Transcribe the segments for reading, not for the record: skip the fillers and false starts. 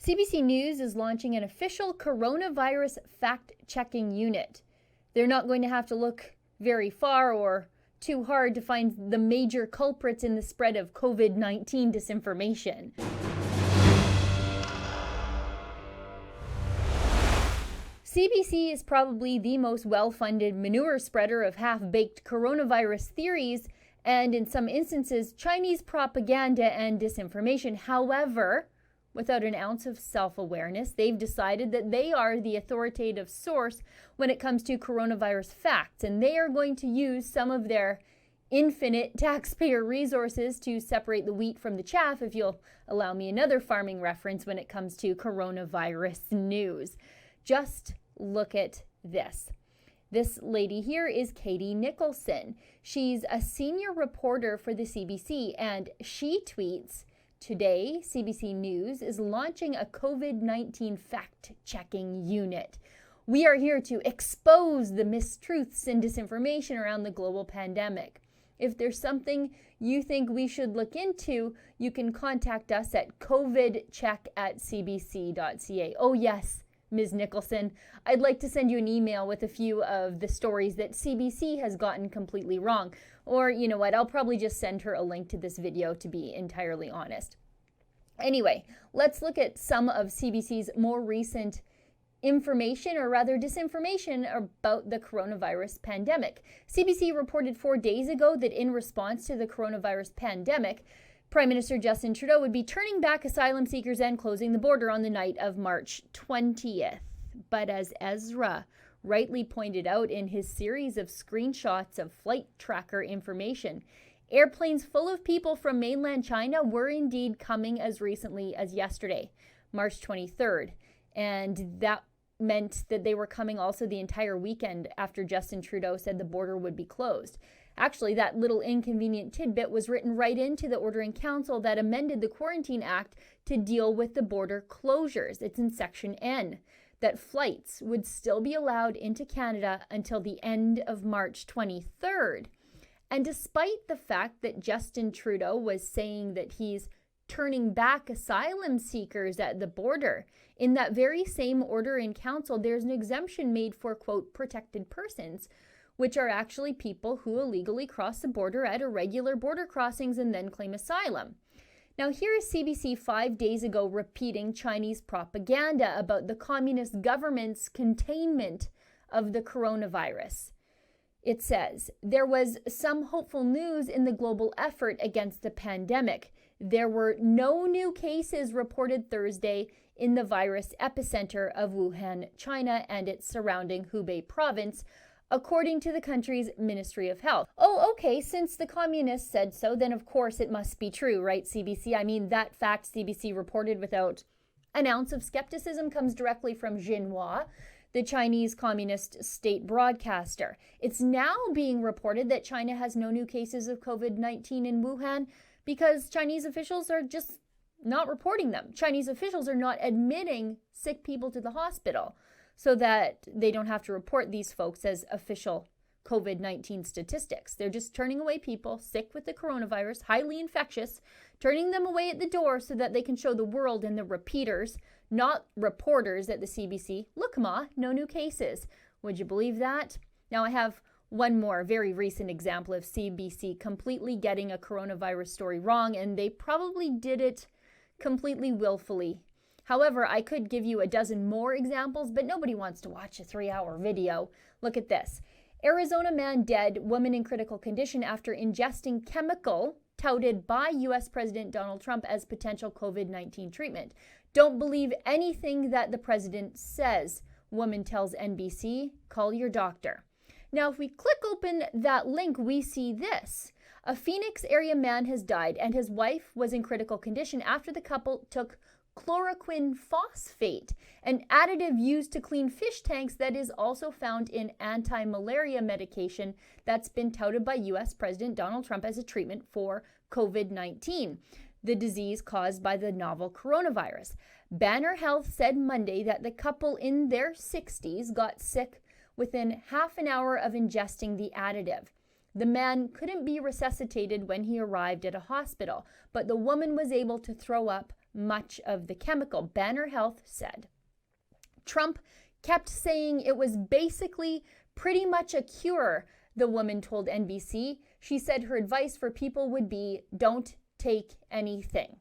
CBC News is launching an official coronavirus fact-checking unit. They're not going to have to look very far or too hard to find the major culprits in the spread of COVID-19 disinformation. CBC is probably the most well-funded manure spreader of half-baked coronavirus theories and, in some instances, Chinese propaganda and disinformation. However, without an ounce of self-awareness, they've decided that they are the authoritative source when it comes to coronavirus facts, and they are going to use some of their infinite taxpayer resources to separate the wheat from the chaff, if you'll allow me another farming reference when it comes to coronavirus news. Just look at this. This lady here is Katie Nicholson. She's a senior reporter for the CBC, and she tweets, "Today, CBC News is launching a COVID-19 fact-checking unit. We are here to expose the mistruths and disinformation around the global pandemic. If there's something you think we should look into, you can contact us at covidcheck@cbc.ca. Oh yes, Ms. Nicholson, I'd like to send you an email with a few of the stories that CBC has gotten completely wrong. Or, you know what, I'll probably just send her a link to this video, to be entirely honest. Anyway, let's look at some of CBC's more recent information, or rather disinformation, about the coronavirus pandemic. CBC reported 4 days ago that in response to the coronavirus pandemic, Prime Minister Justin Trudeau would be turning back asylum seekers and closing the border on the night of March 20th. But as Ezra rightly pointed out in his series of screenshots of flight tracker information, airplanes full of people from mainland China were indeed coming as recently as yesterday, March 23rd. And that meant that they were coming also the entire weekend after Justin Trudeau said the border would be closed. Actually, that little inconvenient tidbit was written right into the Order in Council that amended the Quarantine Act to deal with the border closures. It's in Section N, that flights would still be allowed into Canada until the end of March 23rd. And despite the fact that Justin Trudeau was saying that he's turning back asylum seekers at the border, in that very same Order in Council, there's an exemption made for, quote, protected persons, which are actually people who illegally cross the border at irregular border crossings and then claim asylum. Now, here is CBC 5 days ago repeating Chinese propaganda about the communist government's containment of the coronavirus. It says, "There was some hopeful news in the global effort against the pandemic. There were no new cases reported Thursday in the virus epicenter of Wuhan, China, and its surrounding Hubei province, according to the country's Ministry of Health." Oh, okay, since the communists said so, then of course it must be true, right, CBC? I mean, that fact CBC reported without an ounce of skepticism comes directly from Xinhua, the Chinese communist state broadcaster. It's now being reported that China has no new cases of COVID-19 in Wuhan because Chinese officials are just not reporting them. Chinese officials are not admitting sick people to the hospital, so that they don't have to report these folks as official COVID-19 statistics. They're just turning away people sick with the coronavirus, highly infectious, turning them away at the door so that they can show the world and the repeaters, not reporters at the CBC, "Look, Ma, no new cases." Would you believe that? Now, I have one more very recent example of CBC completely getting a coronavirus story wrong, and they probably did it completely willfully. However, I could give you a dozen more examples, but nobody wants to watch a 3-hour video. Look at this. Arizona man dead, woman in critical condition after ingesting chemical touted by U.S. President Donald Trump as potential COVID-19 treatment. Don't believe anything that the president says, woman tells NBC. Call your doctor. Now, if we click open that link, we see this. A Phoenix area man has died, and his wife was in critical condition after the couple took chloroquine phosphate, an additive used to clean fish tanks that is also found in anti-malaria medication that's been touted by U.S. President Donald Trump as a treatment for COVID-19, the disease caused by the novel coronavirus. Banner Health said Monday that the couple in their 60s got sick within half an hour of ingesting the additive. The man couldn't be resuscitated when he arrived at a hospital, but the woman was able to throw up much of the chemical, Banner Health said. Trump kept saying it was basically pretty much a cure, the woman told NBC. She said her advice for people would be, don't take anything.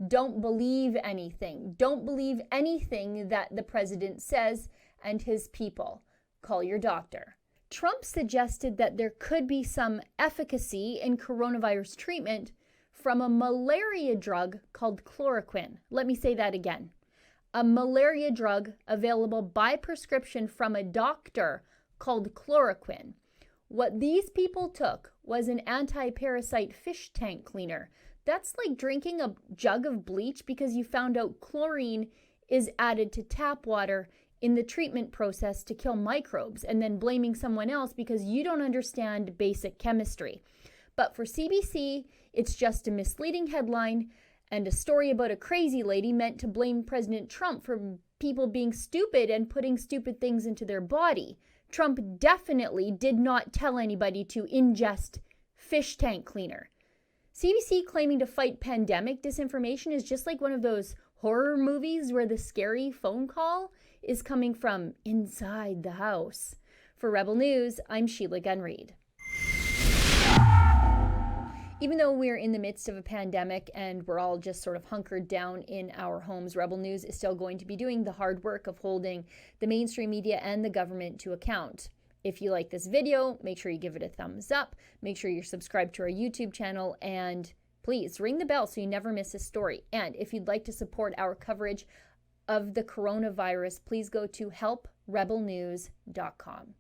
Don't believe anything. Don't believe anything that the president says and his people. Call your doctor. Trump suggested that there could be some efficacy in coronavirus treatment from a malaria drug called chloroquine. Let me say that again. A malaria drug available by prescription from a doctor called chloroquine. What these people took was an anti-parasite fish tank cleaner. That's like drinking a jug of bleach because you found out chlorine is added to tap water in the treatment process to kill microbes, and then blaming someone else because you don't understand basic chemistry. But for CBC, it's just a misleading headline and a story about a crazy lady meant to blame President Trump for people being stupid and putting stupid things into their body. Trump definitely did not tell anybody to ingest fish tank cleaner. CBC claiming to fight pandemic disinformation is just like one of those horror movies where the scary phone call is coming from inside the house. For Rebel News, I'm Sheila Gunn Reid. Even though we're in the midst of a pandemic and we're all just sort of hunkered down in our homes, Rebel News is still going to be doing the hard work of holding the mainstream media and the government to account. If you like this video, make sure you give it a thumbs up. Make sure you're subscribed to our YouTube channel, and please ring the bell so you never miss a story. And if you'd like to support our coverage of the coronavirus, please go to helprebelnews.com.